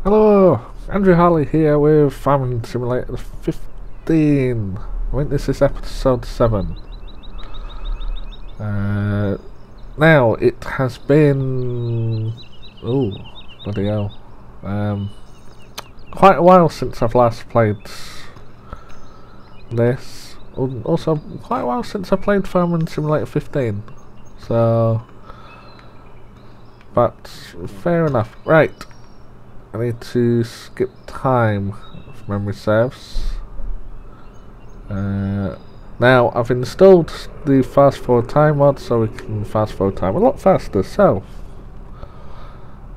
Hello, Andrew Harley here with Farming Simulator 15. I think this is episode 7. Now, it has been... oh, bloody hell. Quite a while since I've last played this. Also, quite a while since I played Farming Simulator 15. So... but, fair enough. Right. I need to skip time if memory serves. Now I've installed the fast forward time mod so we can fast forward time a lot faster, so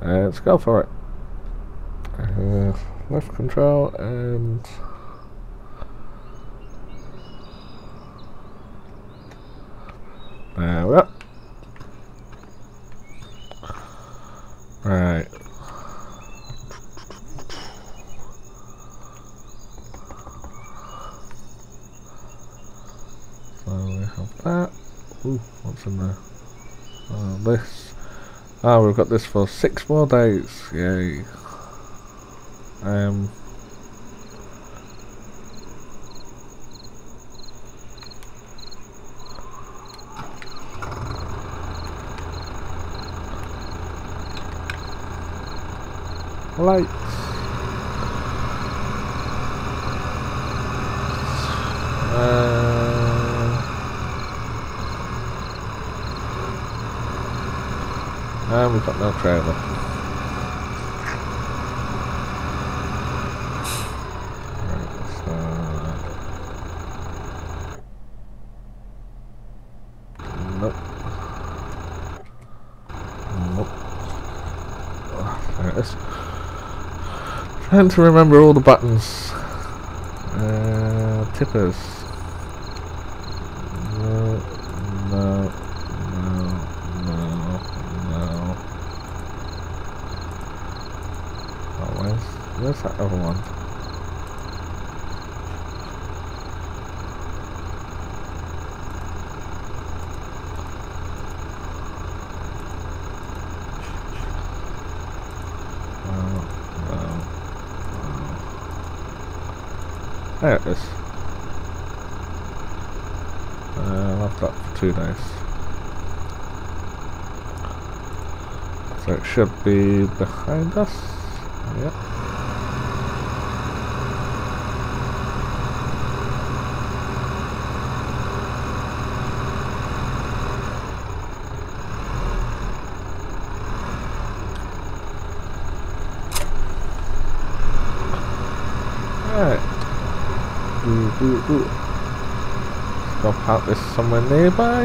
let's go for it. Left control and there we go. Right. So we have that. Ooh, what's in there? This. Ah, we've got this for 6 more days. Yay. Lights. And we've got no trailer. Right, so nope. Nope. Oh, there it is. Trying to remember all the buttons. Tippers. No. Where's that other one? There it is. I'll have that for 2 days. So it should be behind us. Yep. Alright. Let's go park this somewhere nearby.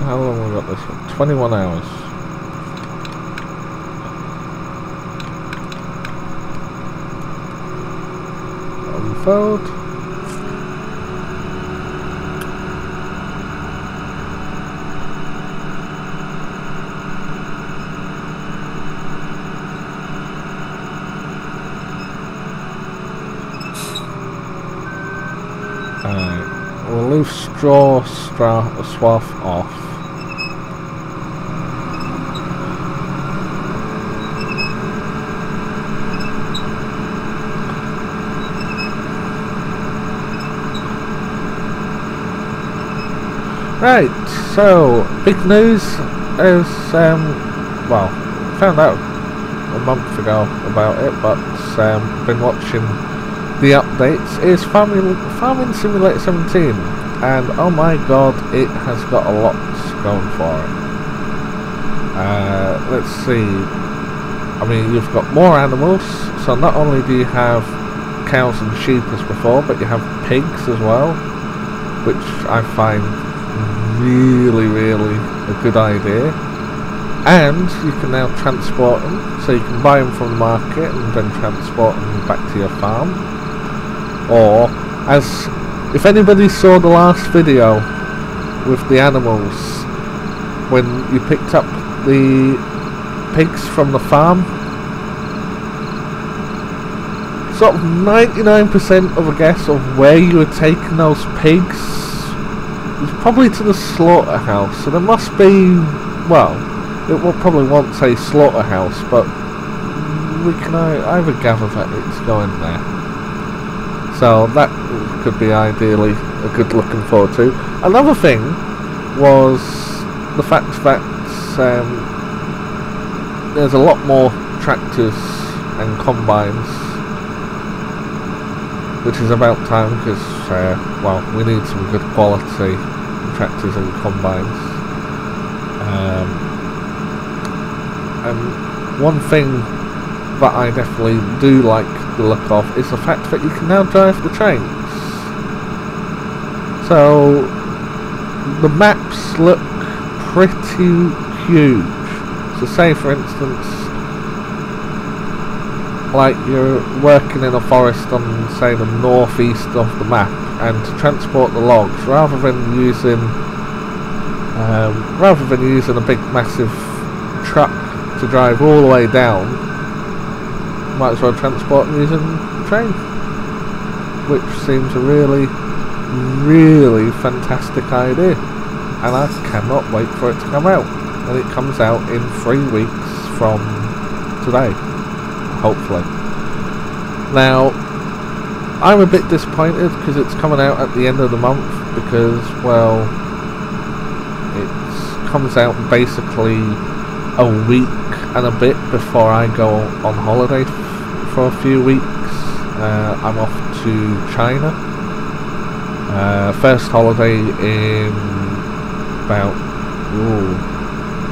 How long have we got this one? 21 hours. Unfold. We'll leave straw swath off. Right, so big news is well, found out a month ago about it, but been watching the updates. Is Farming Simulator 17, and oh my god, it has got a lot going for it. Let's see. I mean, you've got more animals, so not only do you have cows and sheep as before, but you have pigs as well, which I find really a good idea. And you can now transport them, so you can buy them from the market and then transport them back to your farm. Or, as if anybody saw the last video with the animals, when you picked up the pigs from the farm, sort of 99% of a guess of where you were taking those pigs was probably to the slaughterhouse. So there must be, well, it will probably won't say slaughterhouse, but we can either gather that it's going there. So that could be ideally a good looking forward to. Another thing was the fact that there's a lot more tractors and combines, which is about time, because well, we need some good quality tractors and combines. And one thing that I definitely do like the look of is the fact that you can now drive the trains. So the maps look pretty huge. So say for instance, like you're working in a forest on, say, the northeast of the map, and to transport the logs, rather than using a big massive truck to drive all the way down, might as well transport them using the train, which seems a really, really fantastic idea, and I cannot wait for it to come out. And it comes out in 3 weeks from today, hopefully. Now, I'm a bit disappointed because it's coming out at the end of the month, because, well, it comes out basically a week and a bit before I go on holiday for a few weeks. I'm off to China. First holiday in about,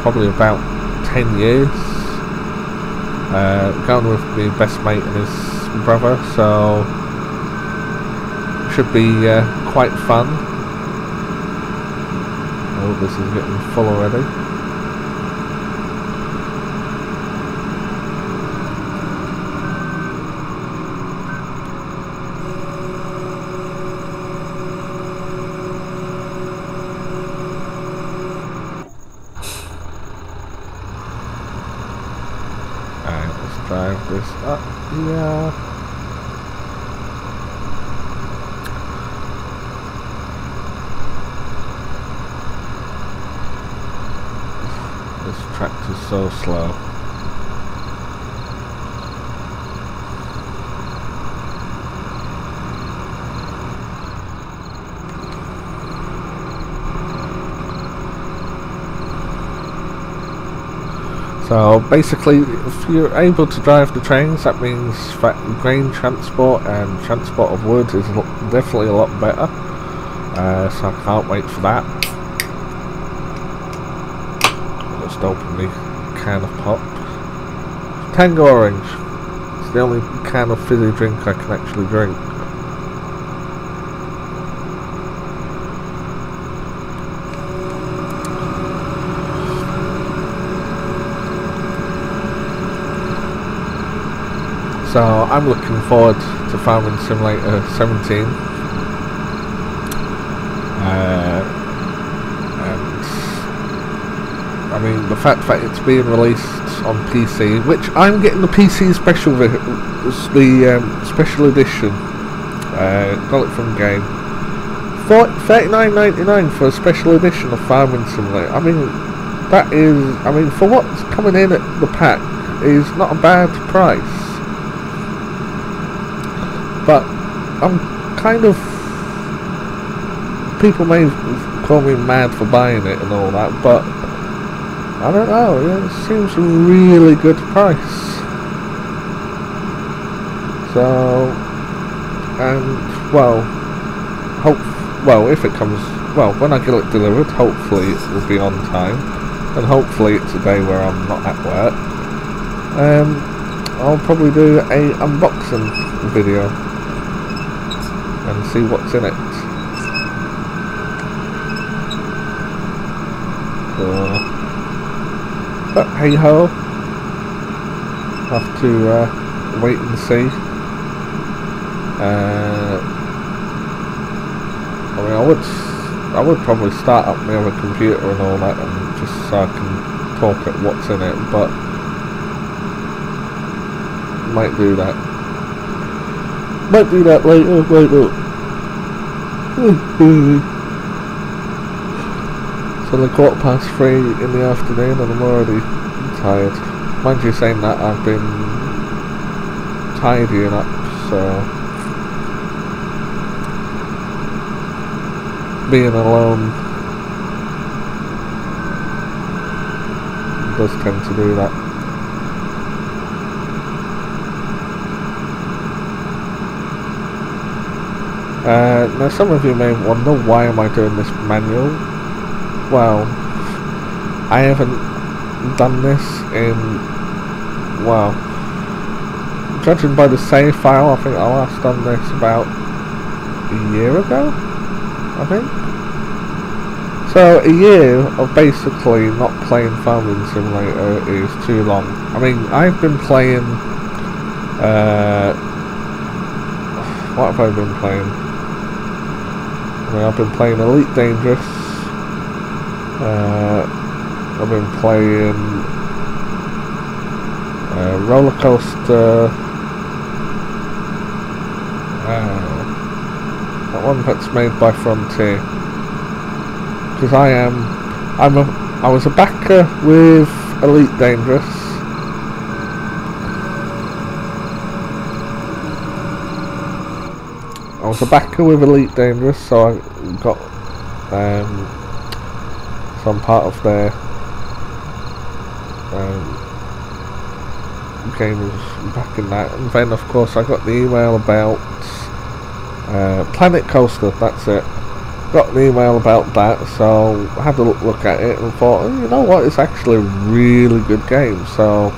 probably about 10 years. Going with my best mate and his brother, so should be quite fun. Oh, this is getting full already. Drive this up here. This tractor's so slow. So basically, if you're able to drive the trains, that means that grain transport and transport of wood is definitely a lot better. So I can't wait for that. I'll just open the can of pop. Tango Orange. It's the only can of fizzy drink I can actually drink. So I'm looking forward to Farming Simulator 17, and I mean the fact that it's being released on PC, which I'm getting the PC special special edition. Got it from game. $39.99 for a special edition of Farming Simulator. I mean, that is, I mean, for what's coming in at the pack is not a bad price. But I'm kind of, people may call me mad for buying it and all that, but I don't know, yeah, it seems a really good price. So, and well, if it comes, well, when I get it delivered, hopefully it will be on time, and hopefully it's a day where I'm not at work. I'll probably do a unboxing video and see what's in it. So, but hey ho, have to wait and see. I mean, I I would probably start up my other computer and all that, and just so I can talk at what's in it, but might do that. Might do that later, might not. So the 3:15 in the afternoon and I'm already tired. Mind you saying that, I've been tidying up, so being alone does tend to do that. Now some of you may wonder, why am I doing this manual? Well, I haven't done this in, well, judging by the save file, I think I last done this about a year ago, I think. So a year of basically not playing Farming Simulator is too long. I mean, I've been playing, what have I been playing? I mean, I've been playing Elite Dangerous, I've been playing Roller Coaster, that one that's made by Frontier, because I was a backer with Elite Dangerous. I was a backer with Elite Dangerous, so I got some part of their games back in that, and then of course I got the email about Planet Coaster, that's it. Got an email about that, so I had a look at it and thought, oh, you know what, it's actually a really good game, so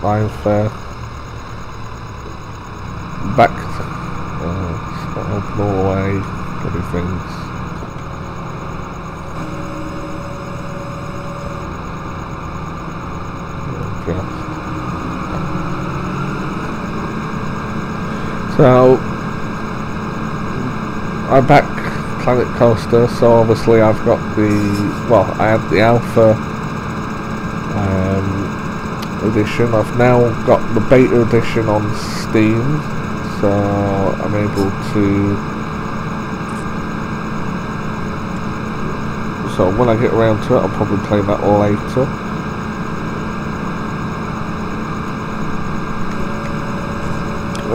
I've backed. Open all the way, bloody things. So I back Planet Coaster, so obviously I've got the, well, I had the Alpha edition. I've now got the Beta edition on Steam. So I'm able to, so when I get around to it, I'll probably play that later.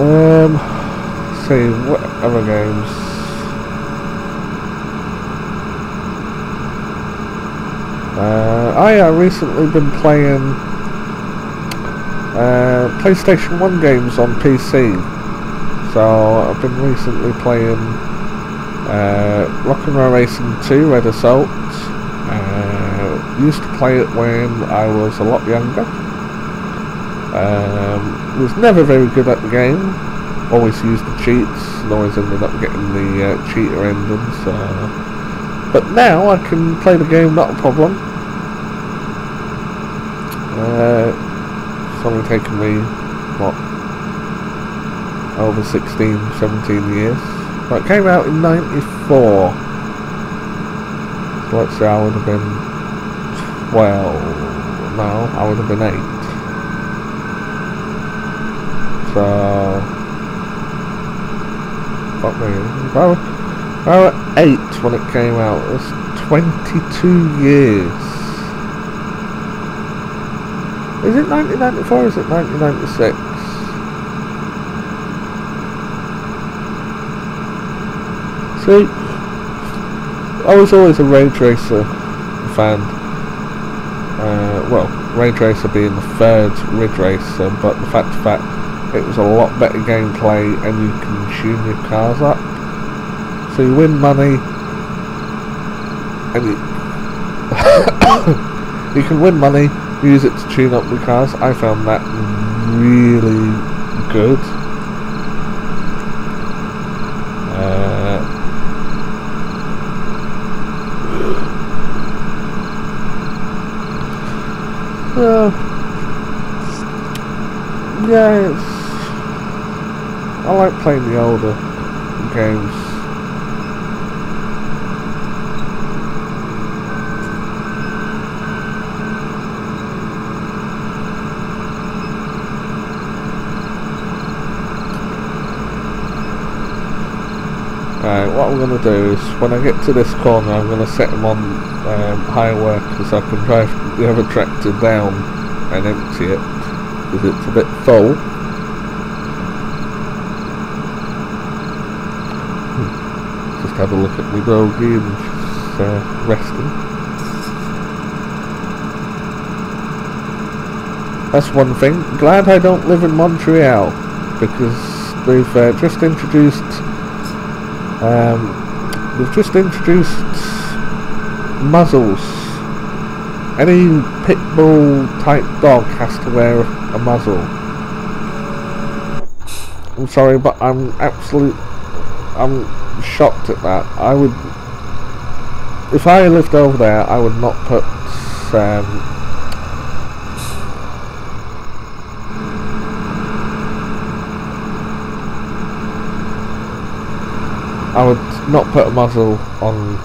Let's see, what other games? I recently been playing PlayStation 1 games on PC. So I've been recently playing Rock'n'Roll Racing 2 Red Assault. Used to play it when I was a lot younger. Was never very good at the game. Always used the cheats and always ended up getting the cheater ending. So, but now I can play the game, not a problem. It's only taken me, what, over 16, 17 years. But it came out in 94. So let's say I would have been 12. No, I would have been 8. So, fuck me. If I were 8 when it came out, it's 22 years. Is it 1994 or is it 1996? See, I was always a Rage Racer fan. Well, Rage Racer being the third Ridge Racer, but the fact that it was a lot better gameplay and you can tune your cars up. So you win money and you can win money, use it to tune up your cars. I found that really good. Yeah, I like playing the older games. what I'm going to do is, when I get to this corner, I'm going to set him on high work so I can drive the other tractor down and empty it, because it's a bit full. Just have a look at my doggy, and she's resting. That's one thing. Glad I don't live in Montreal, because they've just introduced muzzles. Any pit bull type dog has to wear a muzzle. I'm sorry, but I'm shocked at that. I would, if I lived over there, I would not put I would not put a muzzle on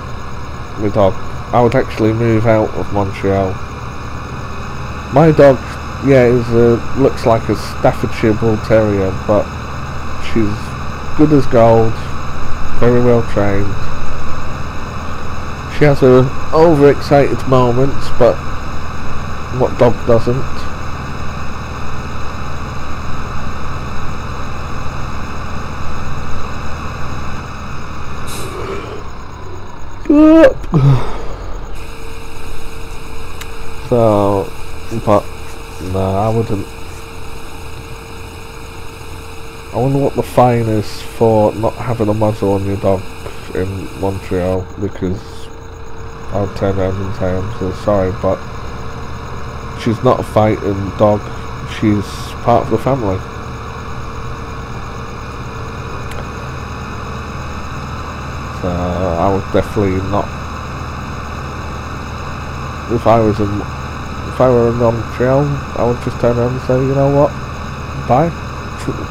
my dog. I would actually move out of Montreal. My dog, yeah, looks like a Staffordshire Bull Terrier, but she's good as gold, very well trained. She has her overexcited moments, but what dog doesn't? So, but no, I wouldn't. I wonder what the fine is for not having a muzzle on your dog in Montreal, because I would turn around and say, I'm so sorry, but she's not a fighting dog, she's part of the family. So I would definitely not. If I were in Montreal, I would just turn around and say, you know what, bye,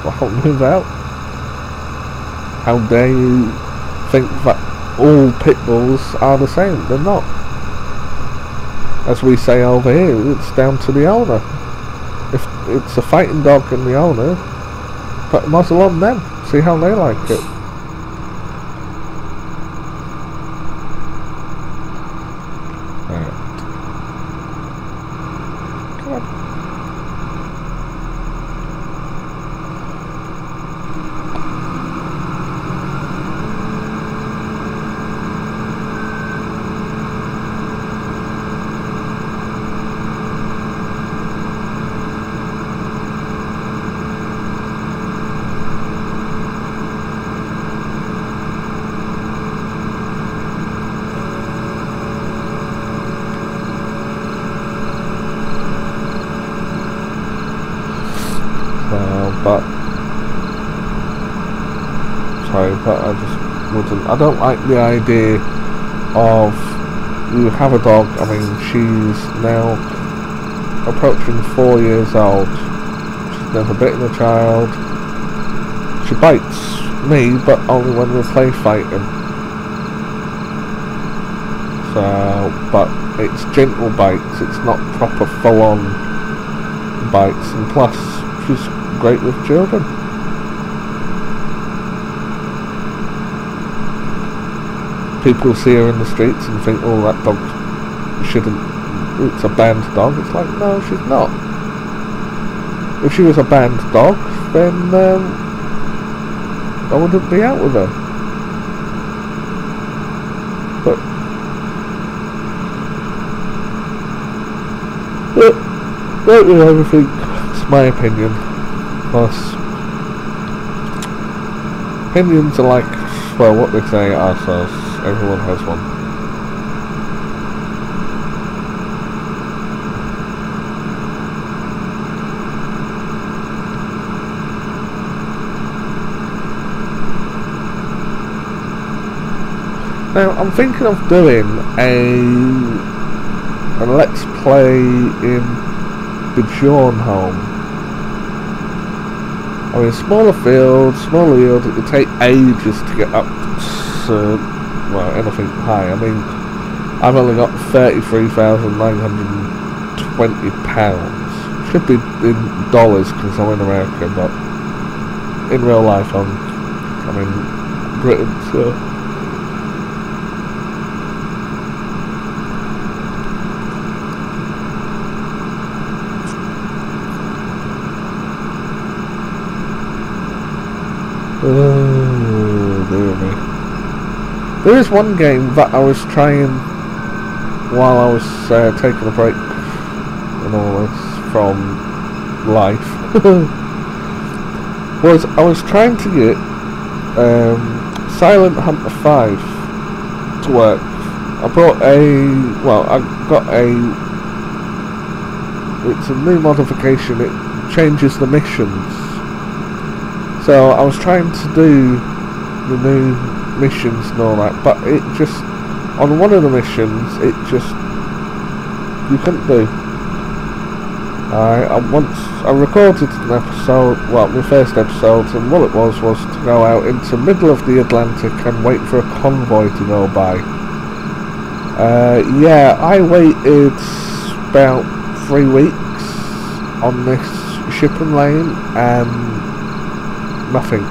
I'll move out. How dare you think that all pit bulls are the same? They're not. As we say over here, it's down to the owner. If it's a fighting dog and the owner, put a muzzle on them, see how they like it. But I just wouldn't. I don't like the idea of, you have a dog. I mean, she's now approaching 4 years old. She's never bitten a child. She bites me, but only when we play fighting. So, but it's gentle bites. It's not proper full-on bites, and plus, she's great with children. People see her in the streets and think, oh, that dog shouldn't, it's a banned dog. It's like, no, she's not. If she was a banned dog, then I wouldn't be out with her. But don't know everything. It's my opinion. Plus, opinions are like, well, what they say are ourselves. Everyone has one. Now, I'm thinking of doing a Let's Play in the Bjorn home. I mean, smaller field, smaller yield, it would take ages to get up to, well, anything high. I mean, I've only got £30,920. Should be in dollars because I'm in America, but in real life I'm in Britain, so There is one game that I was trying while I was taking a break and all this from life. I was trying to get Silent Hunter 5 to work. I got it's a new modification. It changes the missions. So I was trying to do the new missions and all that, but it just, on one of the missions, you couldn't do. I recorded an episode, my first episode, and what it was to go out into the middle of the Atlantic and wait for a convoy to go by. I waited about 3 weeks on this shipping lane and nothing.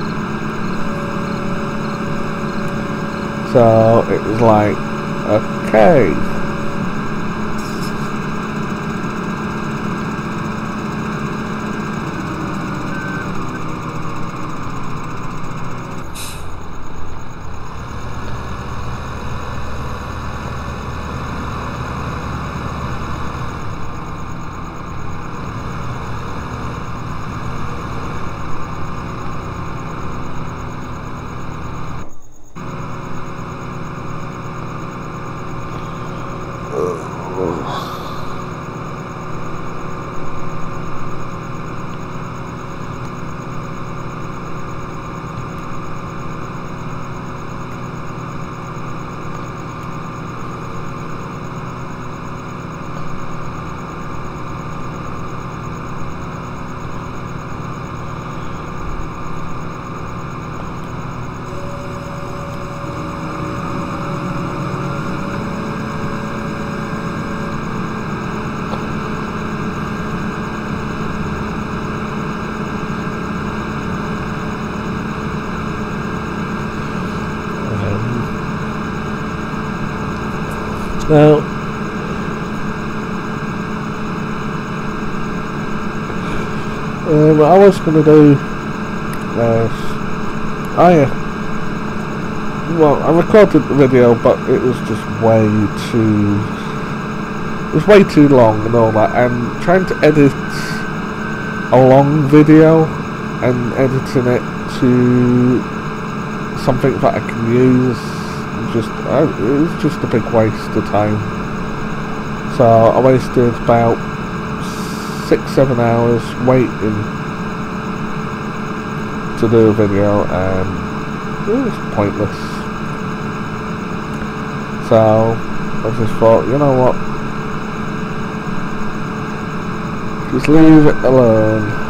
So it was like, okay. Now, I was going to do I recorded the video, but it was just way too long and all that, and trying to edit a long video and editing it to something that I can use, it was just a big waste of time. So I wasted about 6-7 hours waiting to do a video, and it was pointless. So I just thought, you know what, just leave it alone.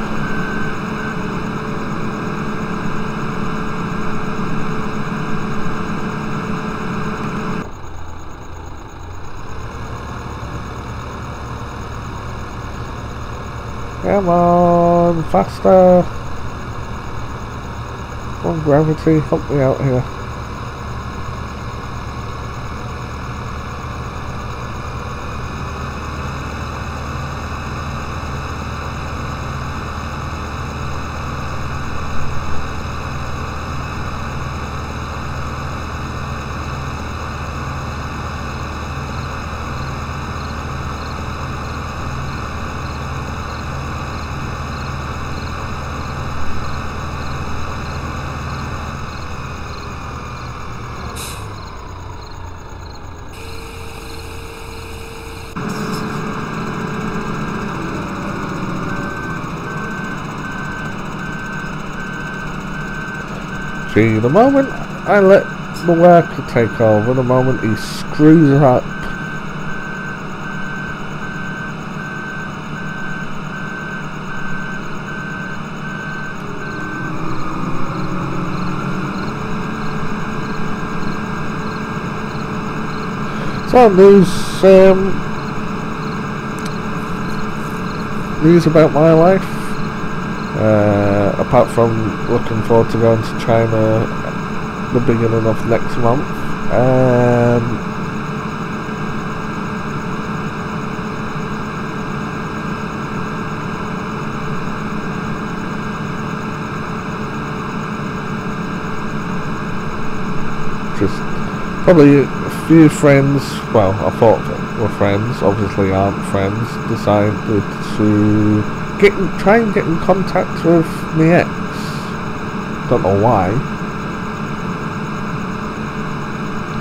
Come on, faster! Come on, gravity, help me out here. See, the moment I let the worker take over, the moment he screws up, so news about my life. Apart from looking forward to going to China the beginning of next month, Probably a few friends, well, I thought were friends, obviously aren't friends, decided to try and get in contact with my ex. Don't know why,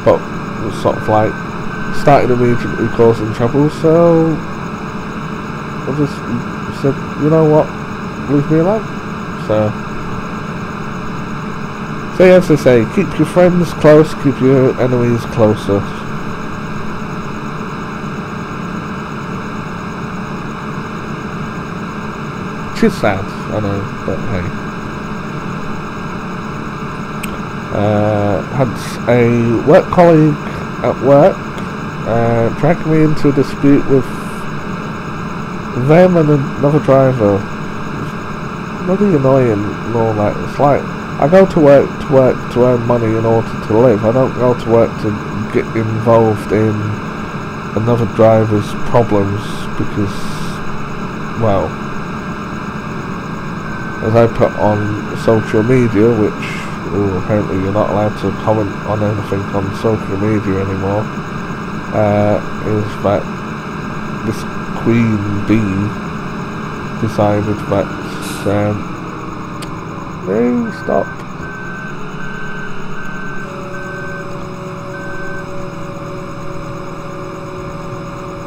but it was sort of like started immediately causing trouble, so I just said, you know what, leave me alone. So as they say, keep your friends close, keep your enemies closer. Which is sad, I know, but hey. Had a work colleague at work dragged me into a dispute with them and another driver. Really annoying and all that. It's like, I go to work to earn money in order to live. I don't go to work to get involved in another driver's problems because, well, as I put on social media, which apparently you're not allowed to comment on anything on social media anymore, is that this Queen Bee decided that no, stop.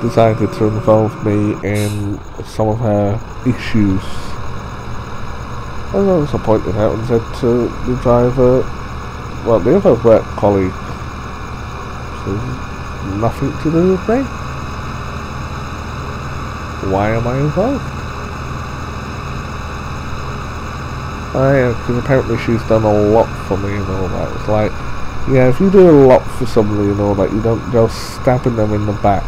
Decided to involve me in some of her issues. As I pointed out and said to the driver, well, the other work colleague, says nothing to do with me. Why am I involved? Oh yeah, because apparently she's done a lot for me and all that. It's like, yeah, if you do a lot for somebody and all that, you don't go stabbing them in the back.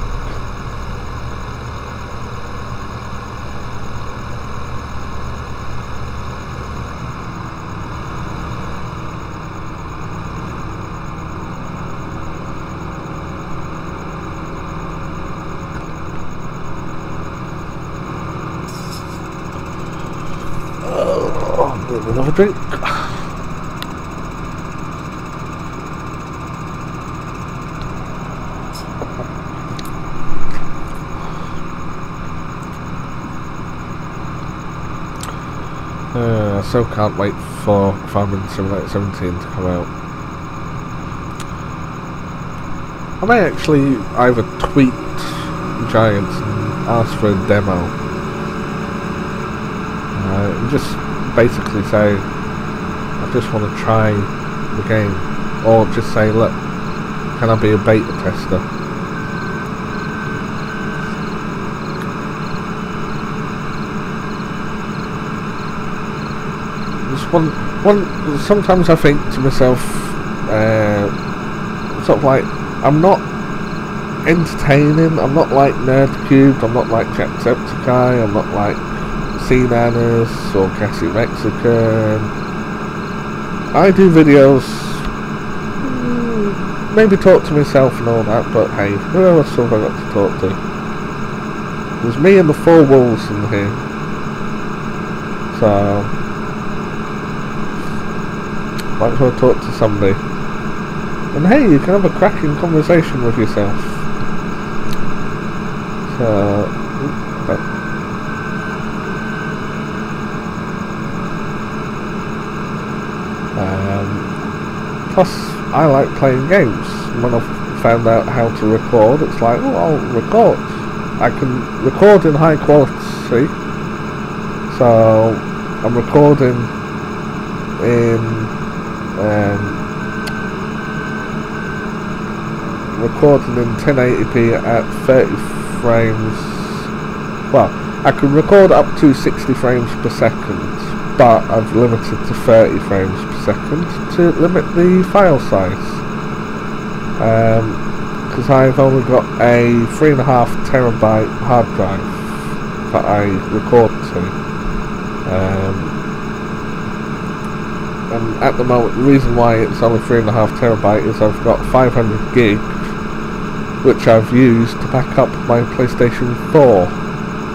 Another drink. I so can't wait for Farming Simulator 17 to come out. I may actually either tweet Giants and ask for a demo. Just basically say, I just want to try the game, or just say, look, can I be a beta tester? Just sometimes I think to myself, sort of like, I'm not entertaining, I'm not like Nerdcubed, I'm not like Jacksepticeye, I'm not like Cnanas or Cassie Mexican. I do videos, maybe talk to myself and all that, but hey, who else have I got to talk to? There's me and the 4 wolves in here, so might as well talk to somebody. And hey, you can have a cracking conversation with yourself. So plus, I like playing games. When I found out how to record, it's like, well, I'll record. I can record in high quality. So, I'm recording in 1080p at 30 frames. Well, I can record up to 60 frames per second. But I've limited to 30 frames per second to limit the file size. Because I've only got a 3.5 terabyte hard drive that I record to. And at the moment, the reason why it's only 3.5 terabyte is I've got 500 gig, which I've used to back up my PlayStation 4.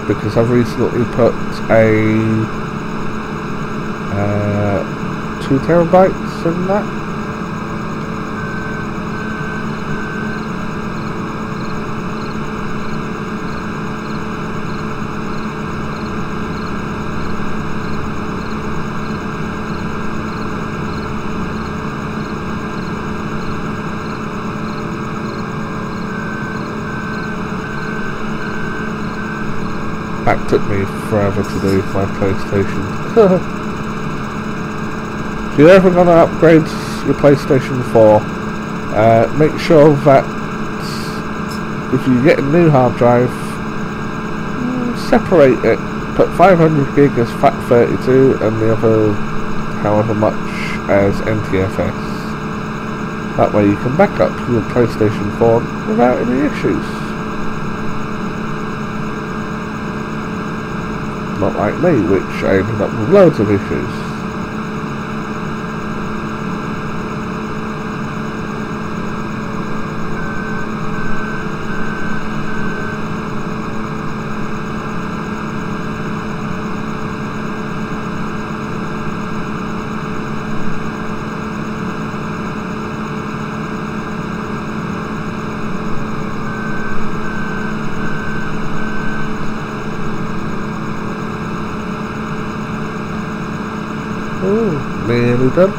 Because I've recently put a 2 terabytes in that. fact, took me forever to do my PlayStation. If you're ever going to upgrade your PlayStation 4, make sure that if you get a new hard drive, separate it. Put 500 gig as FAT32 and the other however much as NTFS. That way you can back up your PlayStation 4 without any issues. Not like me, which I ended up with loads of issues. Ooh, nearly done.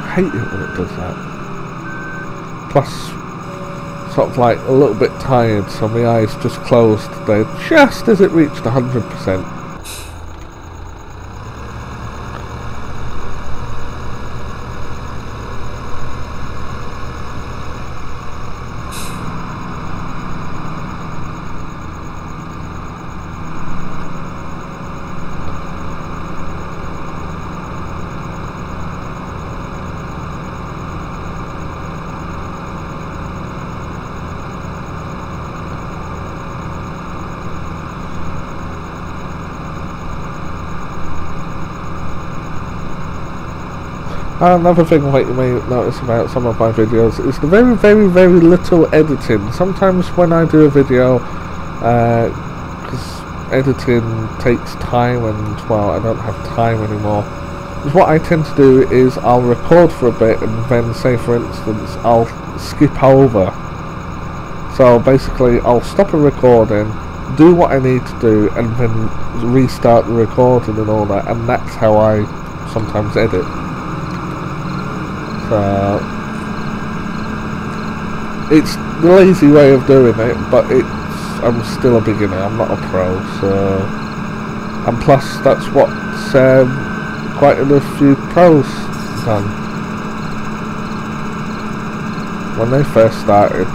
I hate it when it does that. Plus, sort of like a little bit tired, so my eyes just closed there just as it reached 100%. Another thing that you may notice about some of my videos is the very, very, very little editing. Sometimes when I do a video, because editing takes time and, well, I don't have time anymore, what I tend to do is I'll record for a bit and then, say for instance, I'll skip over. So basically I'll stop a recording, do what I need to do, and then restart the recording and all that, and that's how I sometimes edit. So it's the lazy way of doing it, but I'm still a beginner, I'm not a pro, so, and plus that's what's quite a few pros done when they first started.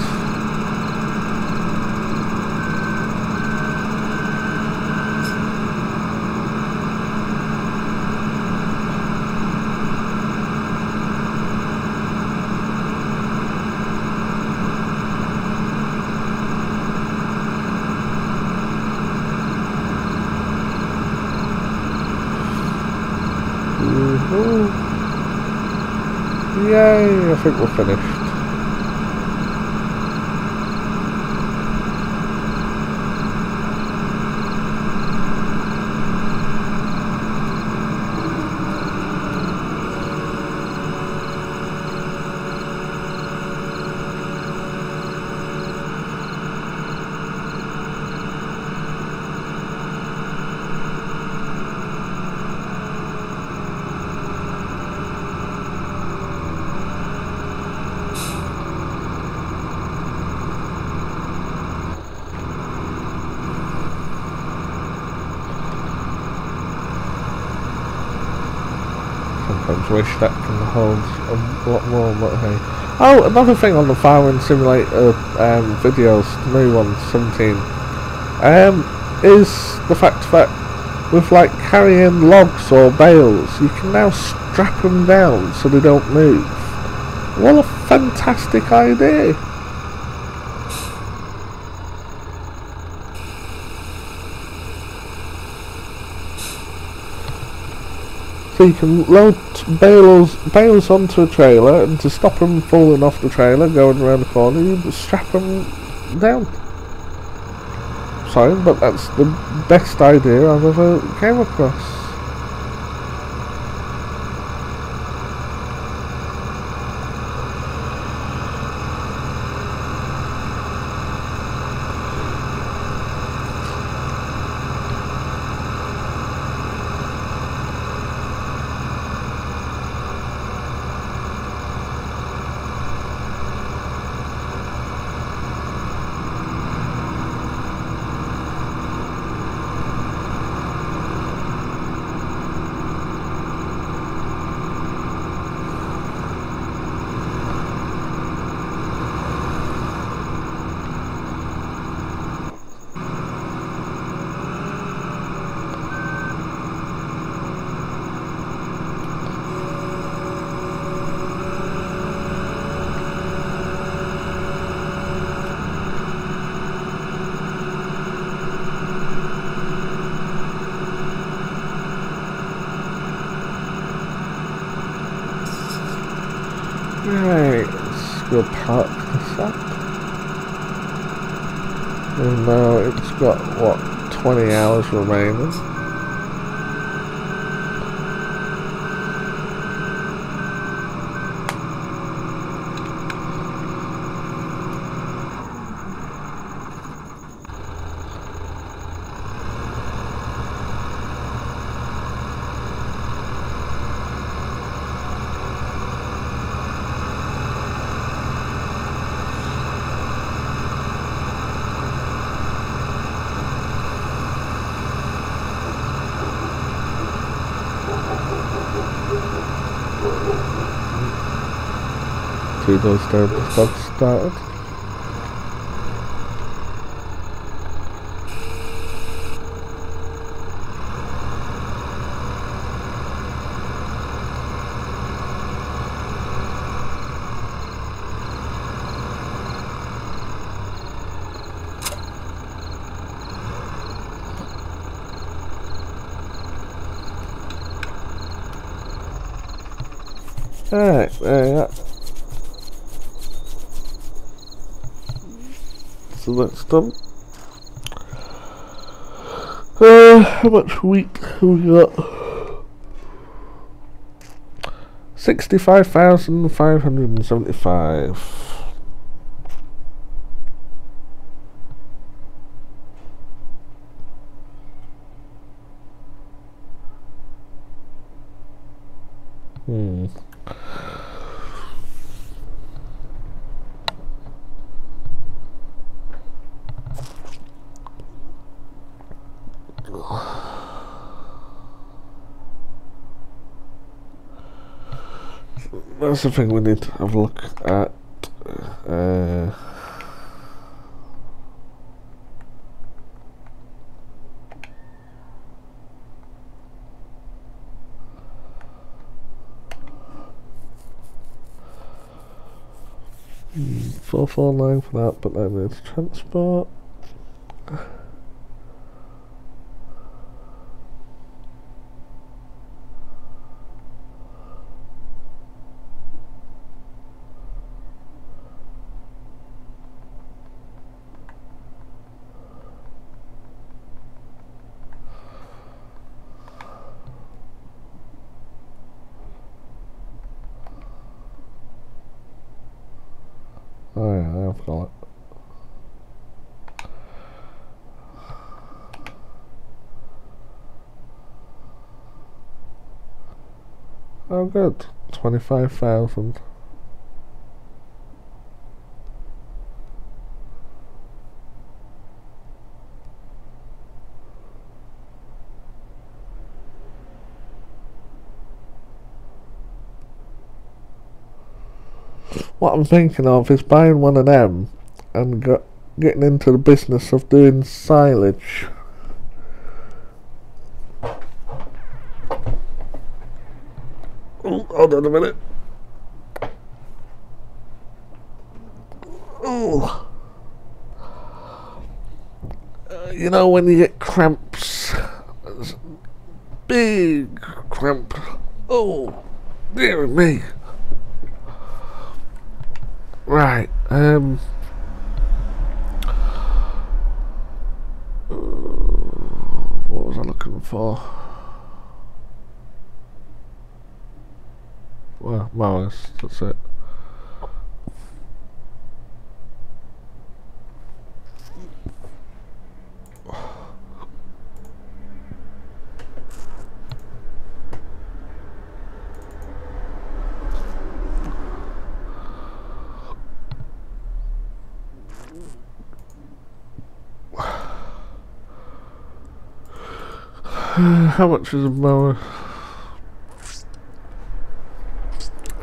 Yay, I think we're finished. Sometimes wish that can hold a lot more, but hey. Oh, another thing on the Farming Simulator videos, the new one, 17, is the fact that with like carrying logs or bales, you can now strap them down so they don't move. What a fantastic idea! So you can load bales onto a trailer, and to stop them falling off the trailer going around the corner, you just strap them down. Sorry, but that's the best idea I've ever came across. go park this up. And now it's got, what, 20 hours remaining. Two doors down, the stop started. Alright, there you go. So that's done. How much wheat have we got? 65,575. That's the thing we need to have a look at. $449 for that, but then there's transport. Oh yeah, I've got it. Oh good, 25,000. What I'm thinking of is buying one of them and getting into the business of doing silage. Oh, hold on a minute. Oh. You know when you get cramps, big cramp. Oh, dear me. Right, what was I looking for? Well, mowers, that's it. How much is a mower?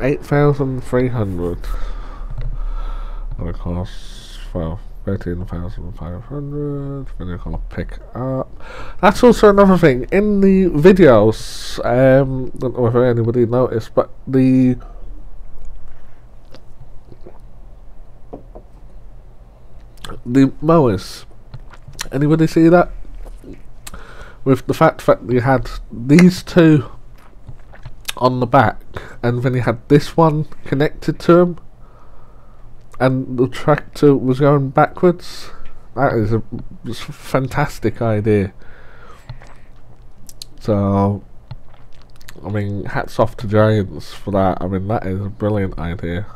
8,300. And of course, well, 13,500. Then you're gonna pick up. That's also another thing in the videos. Don't know if anybody noticed, but the mowers. Anybody see that? With the fact that you had these two on the back, and then you had this one connected to them. and the tractor was going backwards. That is a fantastic idea. So, I mean, hats off to Giants for that. I mean, that is a brilliant idea.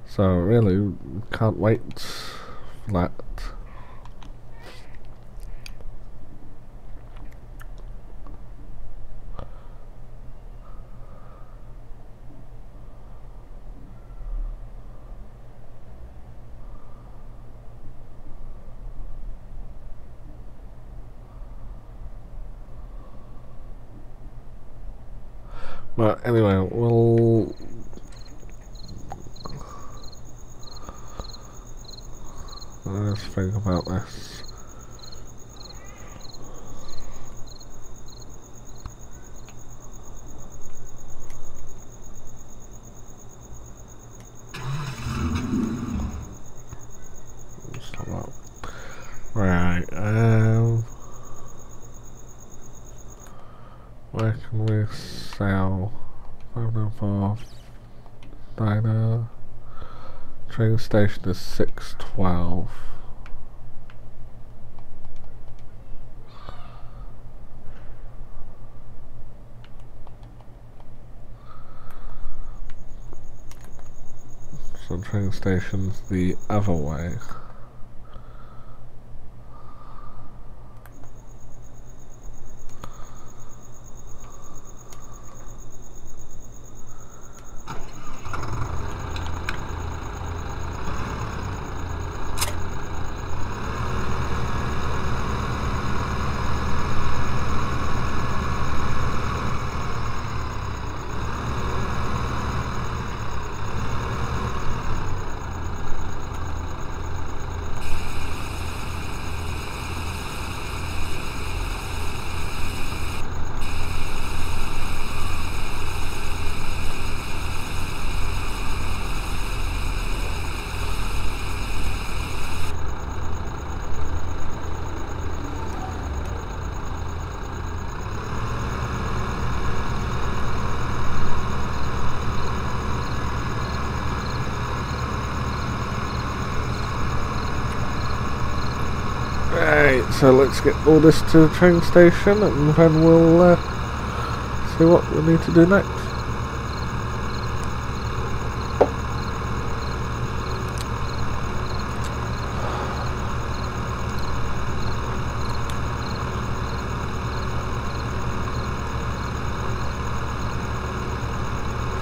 So really, can't wait for that. But anyway, we'll let's think about this. Right, where can we sell? 504 diner. Train station is 612. So train station's the other way. Right, so let's get all this to the train station and then we'll see what we need to do next.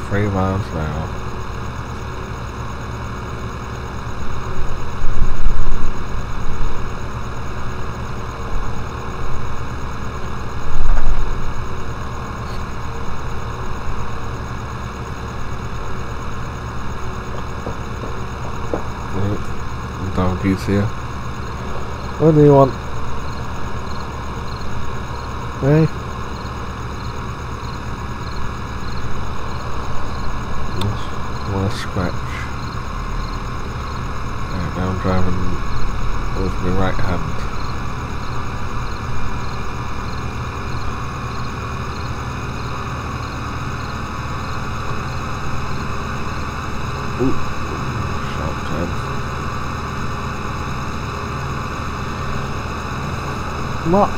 Three miles now. Donkeys here. What do you want? Hey? What a scratch. Right, now I'm driving with my right hand. Ooh, sharp turn. What?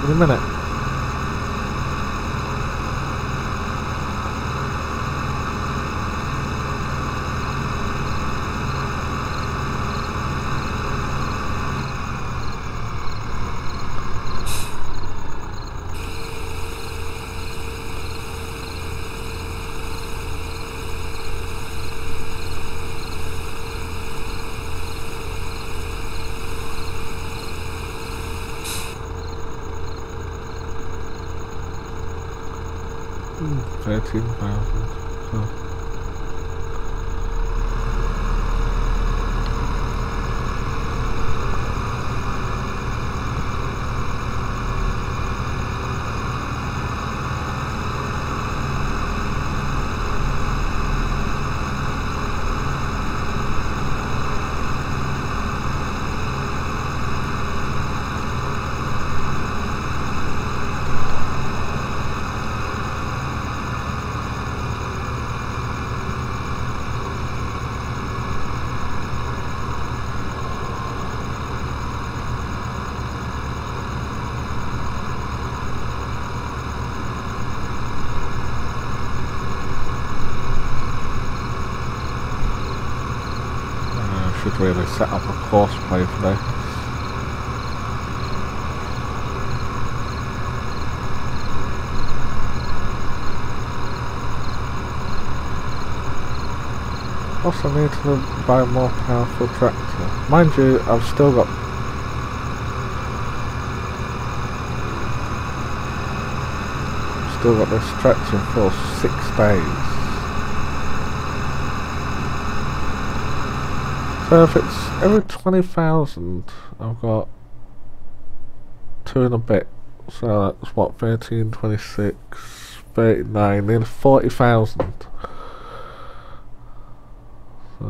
In a minute. $13,000. just really set up a course play today. Also need to buy a more powerful tractor. Mind you, I've still got this tractor for 6 days. So if it's every 20,000, I've got 2 and a bit. So that's what, 13, 26, 39, nearly 40,000. So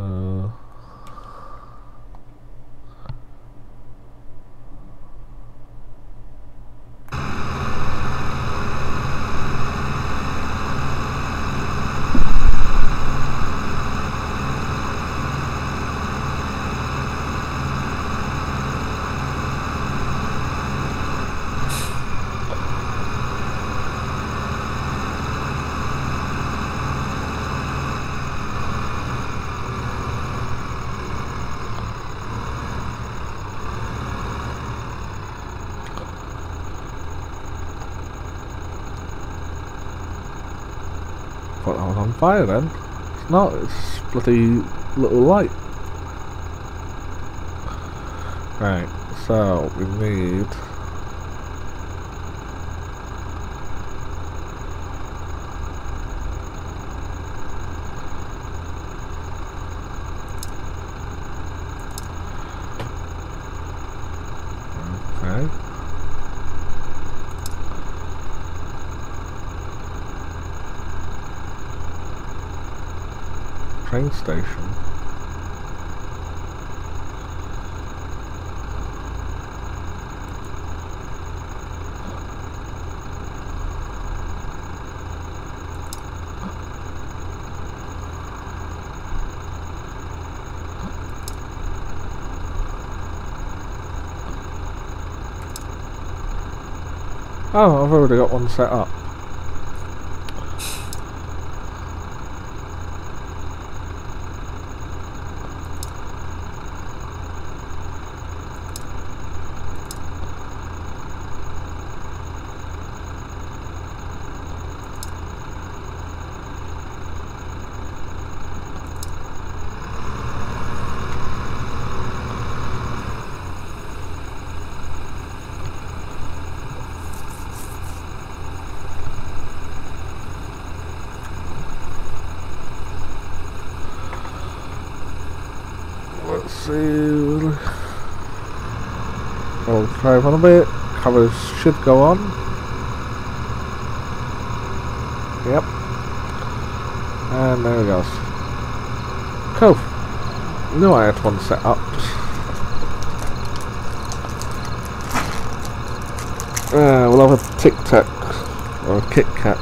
I thought I was on fire then. It's not, it's bloody little light. Right, so we need train station. Oh, I've already got one set up. Let's see. I'll drive on a bit. Covers should go on. Yep. And there we go. Cool. Knew I had one set up. We'll have a Tic Tac or a Kit Kat.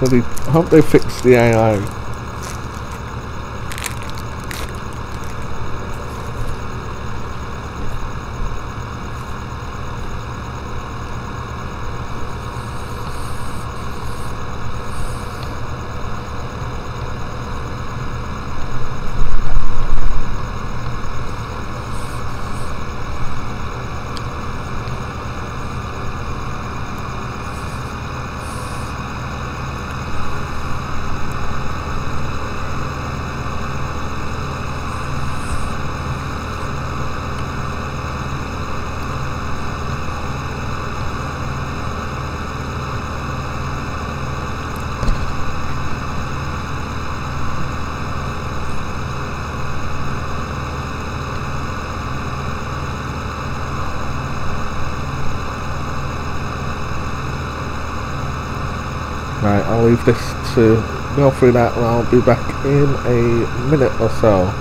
I hope they fix the AI. Right, I'll leave this to go through that and I'll be back in a minute or so.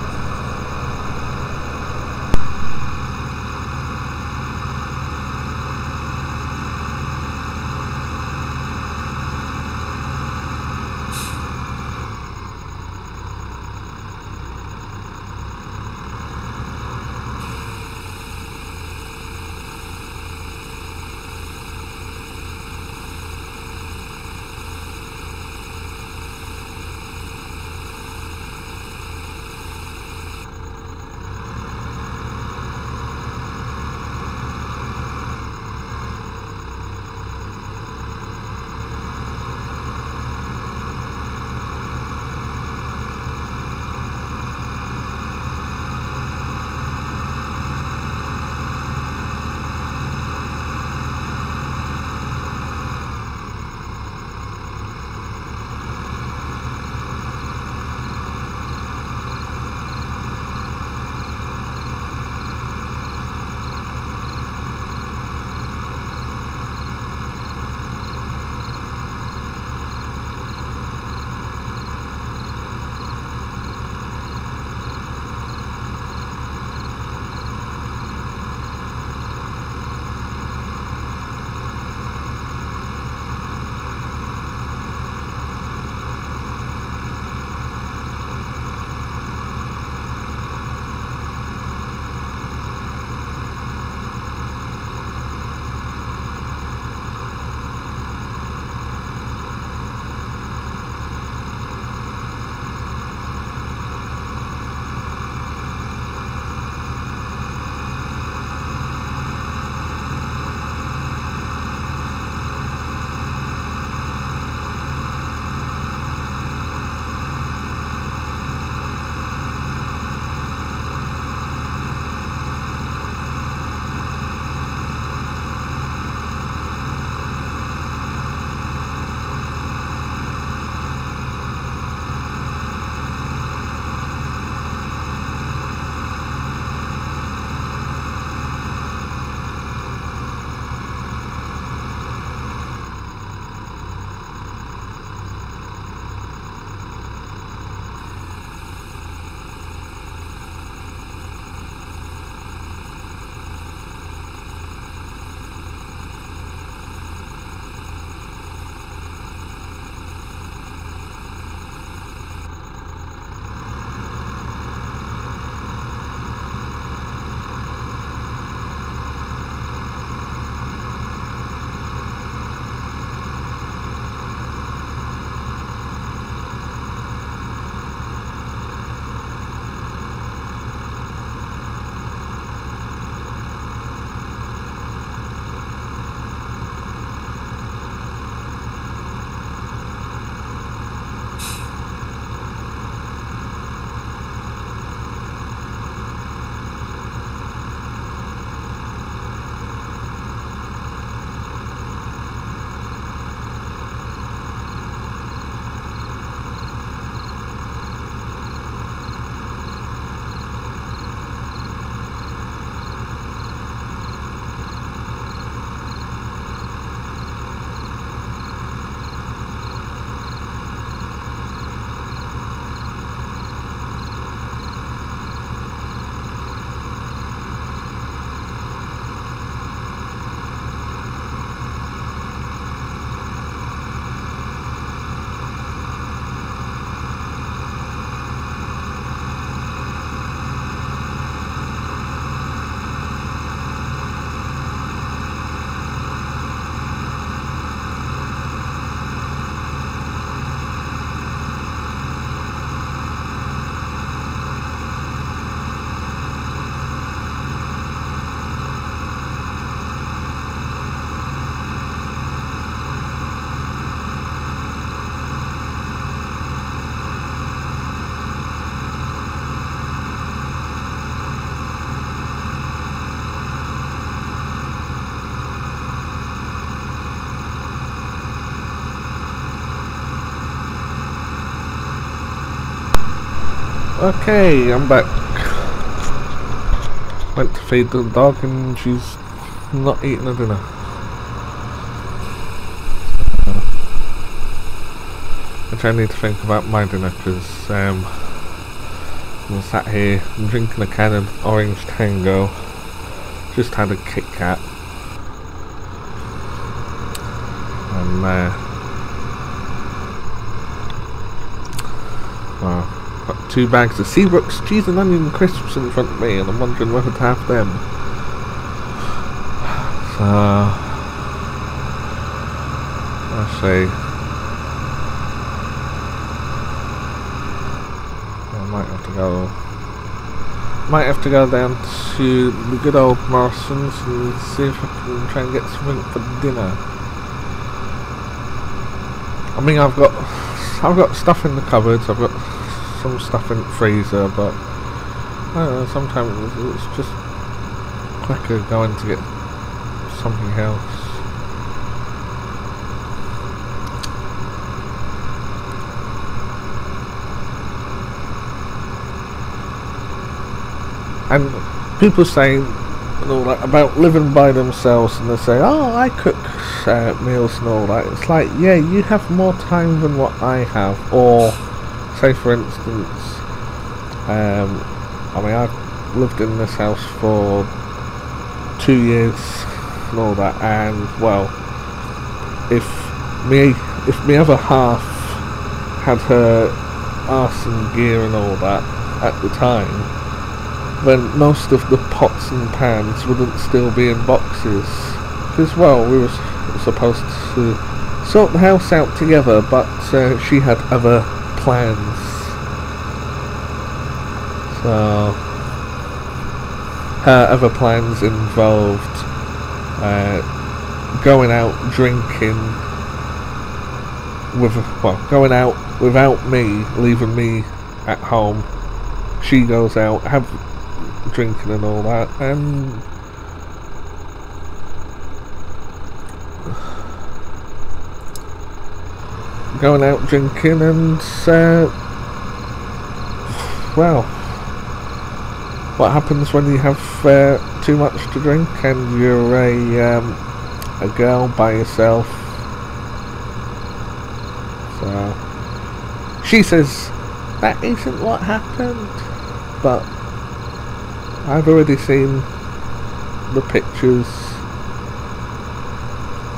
Okay, I'm back. Went to feed the dog and she's not eating her dinner. which I need to think about my dinner, because I'm sat here drinking a can of Orange Tango. Just had a Kit Kat. And well, got 2 bags of Seabrooks cheese and onion crisps in front of me, and I'm wondering whether to have them. So let's see. I might have to go down to the good old Morrison's and see if I can try and get something for dinner. I mean, I've got stuff in the cupboards, I've got some stuff in the freezer, but I don't know, sometimes it's just quicker going to get something else. And people saying, you know, like, about living by themselves, and they say, oh, I cook meals and all that. It's like, yeah, you have more time than what I have. Or say, for instance, I mean, I've lived in this house for 2 years and all that, and well, if me other half had her arse and gear and all that at the time, then most of the pots and pans wouldn't still be in boxes, because, well, we were supposed to sort the house out together, but she had other plans. So her other plans involved going out drinking going out without me, leaving me at home. She goes out, drinking and all that, and going out drinking, and well, what happens when you have too much to drink and you're a girl by yourself? So she says that isn't what happened, but I've already seen the pictures,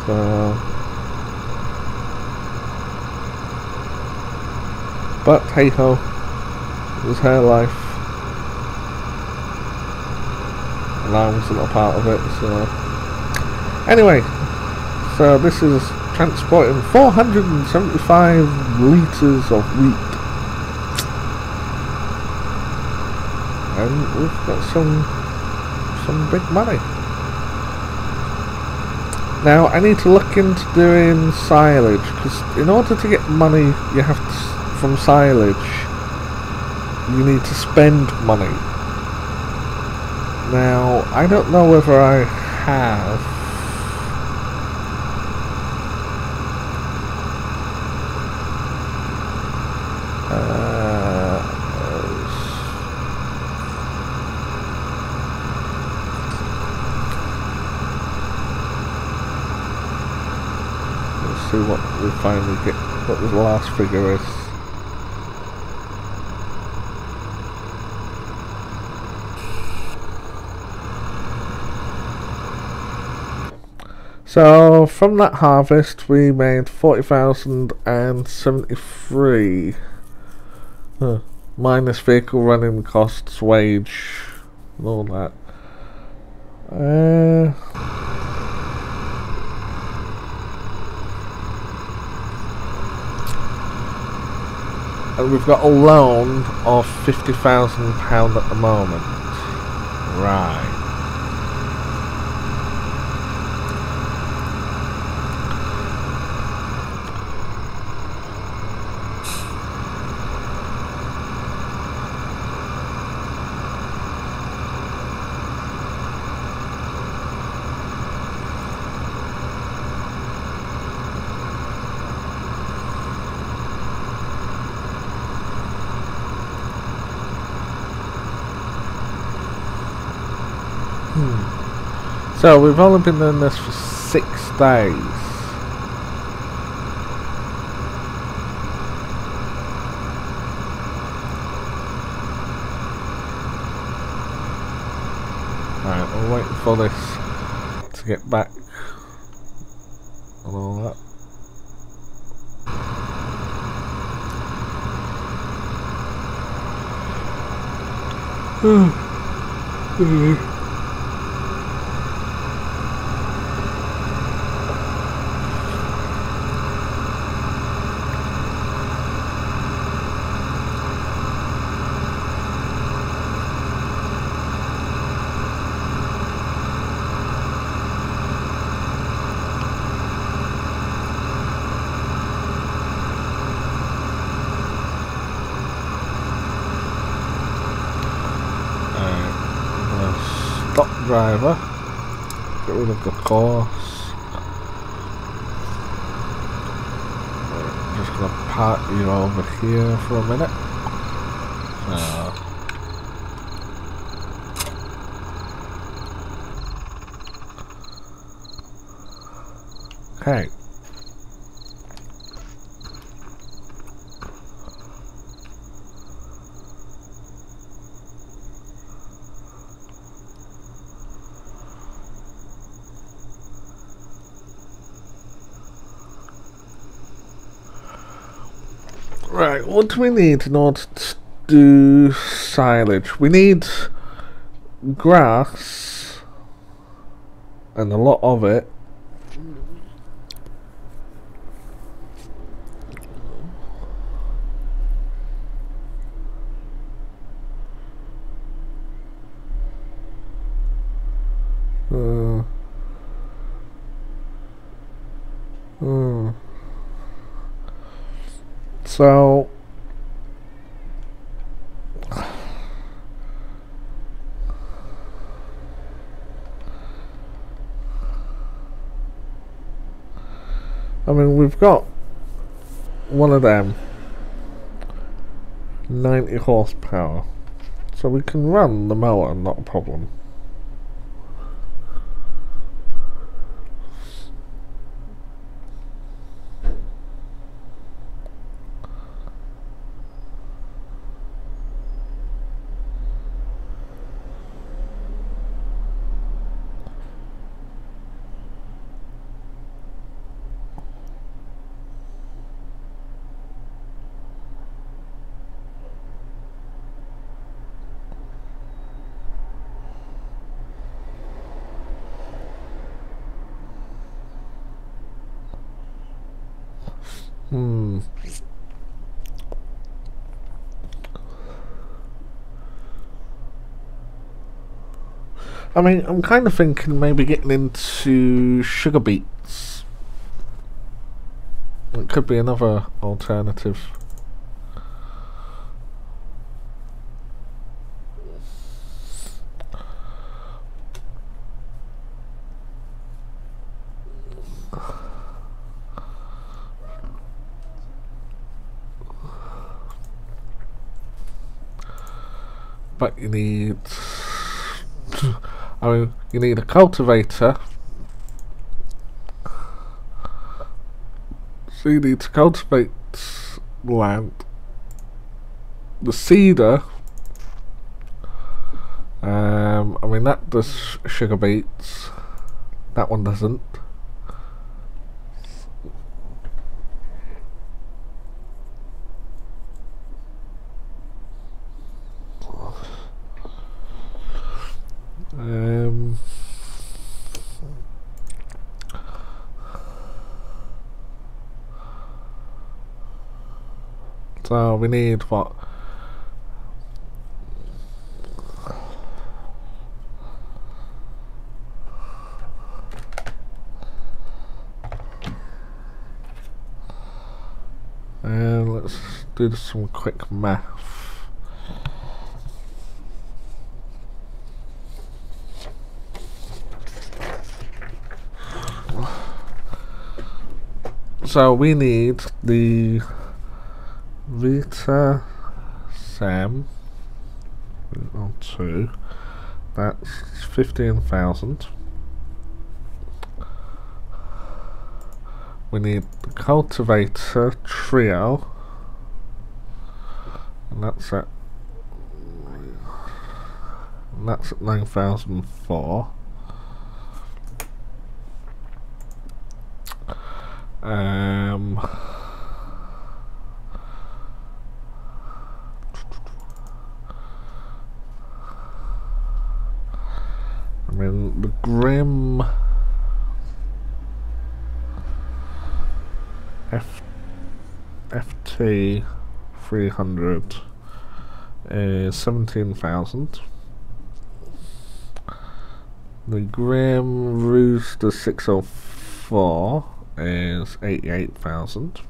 so, but hey ho, it was her life, and I wasn't a part of it. So anyway, so this is transporting 475 litres of wheat. And we've got some big money. Now I need to look into doing silage, because in order to get money, you have to, from silage, you need to spend money. Now I don't know whether I have. What we finally get, what the last figure is. So from that harvest we made 40,073 minus vehicle running costs, wage and all that. And we've got a loan of £50,000 at the moment. Right. So we've only been doing this for 6 days. we're waiting for this to get back and all that. Stop driver, get rid of the course. I'm just gonna park you over here for a minute. Okay. Right, what do we need in order to do silage? We need grass, and a lot of it. So I mean, we've got one of them 90 horsepower, so we can run the mower, not a problem. I mean, I'm kind of thinking maybe getting into sugar beets. It could be another alternative. But you need... I mean, you need a cultivator. So you need to cultivate land. The seeder, I mean, that does sugar beets. That one doesn't. So we need what? And let's do some quick math. So we need the Vita Sam 2. That's 15,000. We need the cultivator trio, and that's at and that's at 9,004. I mean, the Grim FT 300 is 17,000. The Grim Rooster 604 is 88,000.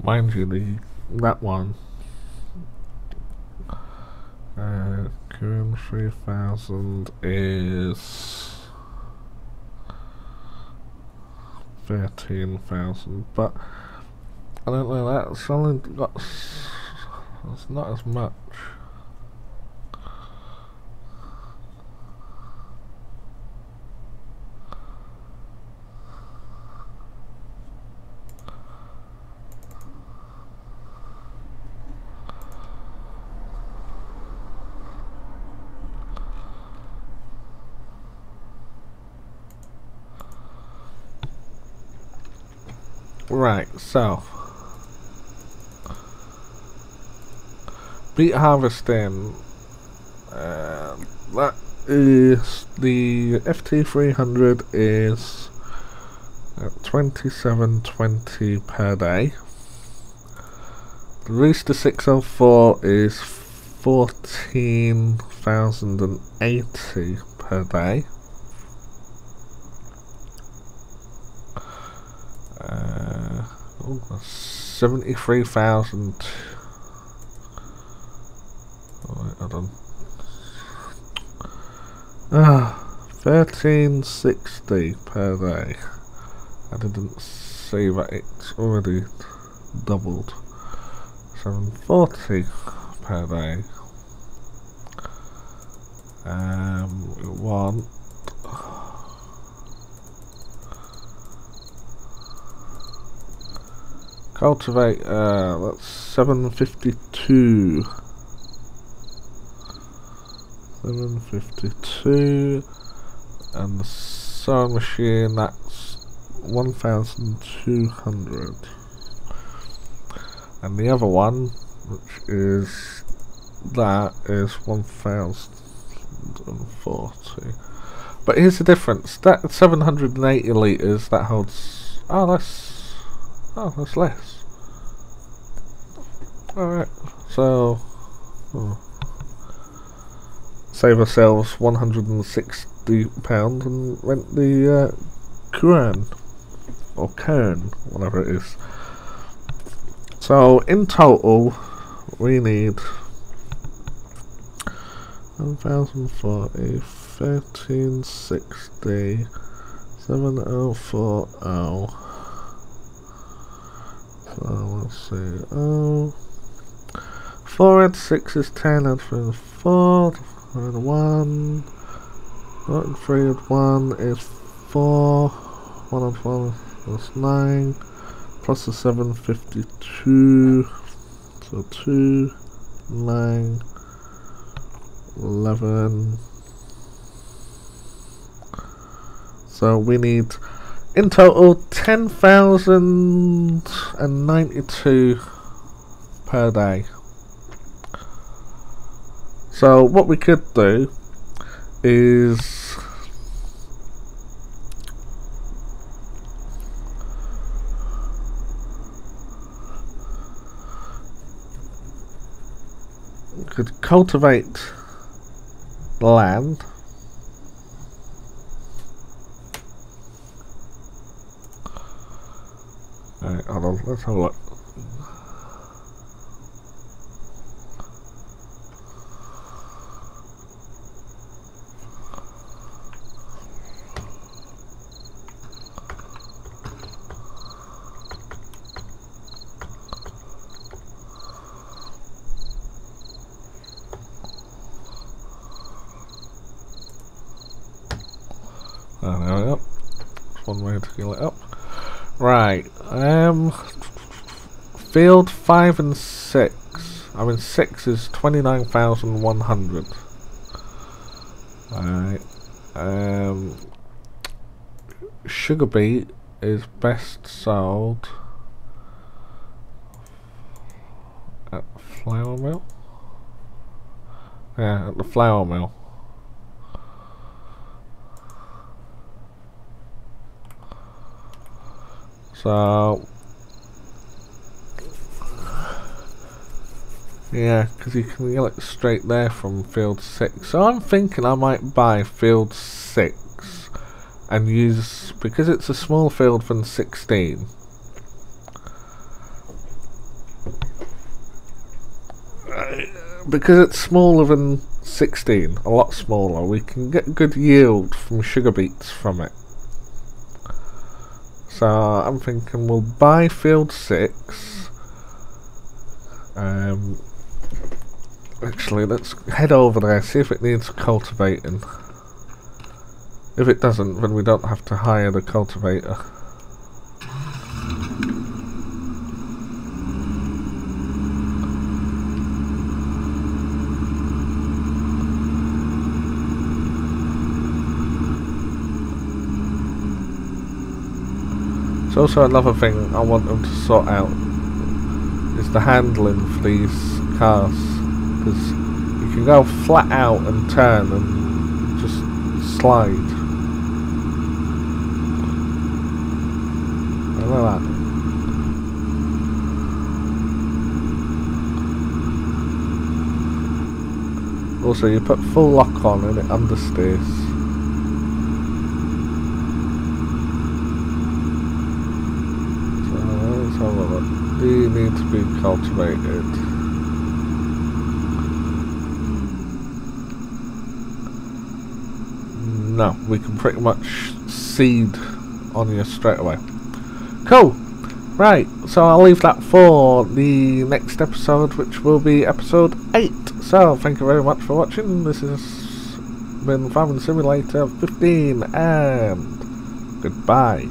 Mind you, that one, Kieran 3000 is 13,000, but I don't know, that's only got, it's not as much. Right, so beet harvesting, that is, the FT300 is at 27.20 per day. The Rooster 604 is 14,080 per day. 73,000. Hold on. 1360 per day. I didn't see that it's already doubled. 740 per day. We want cultivate, that's 752. 752, and the sewing machine, that's 1,200. And the other one, which is that, is 1,040. But here's the difference. That 780 litres, that holds, that's less. Alright, so save ourselves £160 and rent the Kern, or Kern, whatever it is. So in total we need 1,040, 1360, 7040. So let's see. 4 and 6 is 10, and 3 is 4, and 1, and 3 and 1 is 4, 1 and 1 is 9, plus the 752, so 2, 9, 11. So we need in total 10,092 per day. So what we could do is could cultivate the land. Alright, hold on, let's have a look. Oh, there we go. That's one way to heal it up. Right, field 5 and 6. I mean 6 is 29,100. Alright, sugar beet is best sold at the flour mill. Yeah, at the flour mill. So, yeah, because you can get it straight there from field 6. So I'm thinking I might buy field 6 and use, because it's a small field from 16. Because it's smaller than 16, a lot smaller, we can get good yield from sugar beets from it. So I'm thinking we'll buy field 6. Actually, let's head over there, see if it needs cultivating. If it doesn't, then we don't have to hire the cultivator. It's also another thing I want them to sort out is the handling for these cars, because you can go flat out and turn and just slide. I know that. Also, you put full lock on and it understeers. Do you need to be cultivated? No, we can pretty much seed on you straight away. Cool! Right, so I'll leave that for the next episode, which will be episode 8. So, thank you very much for watching. This has been Farming Simulator 15, and goodbye.